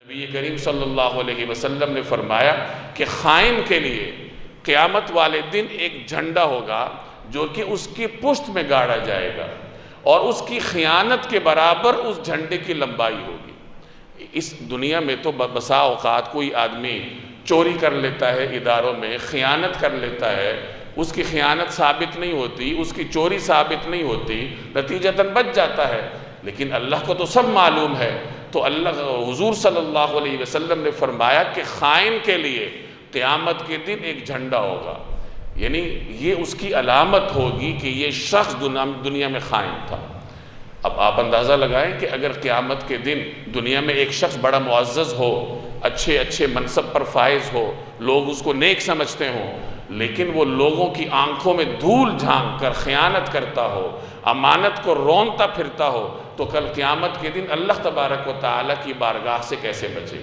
نبی کریم صلی اللہ علیہ وسلم نے فرمایا کہ خائن کے لیے قیامت والے دن ایک جھنڈا ہوگا جو کہ اس کی پشت میں گاڑا جائے گا، اور اس کی خیانت کے برابر اس جھنڈے کی لمبائی ہوگی۔ اس دنیا میں تو بسا اوقات کوئی آدمی چوری کر لیتا ہے، اداروں میں خیانت کر لیتا ہے، اس کی خیانت ثابت نہیں ہوتی، اس کی چوری ثابت نہیں ہوتی، نتیجتاً بچ جاتا ہے، لیکن اللہ کو تو سب معلوم ہے۔ تو حضور صلی اللہ علیہ وسلم نے فرمایا کہ خائن کے لیے قیامت کے دن ایک جھنڈا ہوگا، یعنی یہ اس کی علامت ہوگی کہ یہ شخص دنیا میں خائن تھا۔ اب آپ اندازہ لگائیں کہ اگر قیامت کے دن دنیا میں ایک شخص بڑا معزز ہو، اچھے منصب پر فائز ہو، لوگ اس کو نیک سمجھتے ہوں، لیکن وہ لوگوں کی آنکھوں میں دھول جھانک کر خیانت کرتا ہو، امانت کو رونتا پھرتا ہو، تو کل قیامت کے دن اللہ تبارک و تعالیٰ کی بارگاہ سے کیسے بچے؟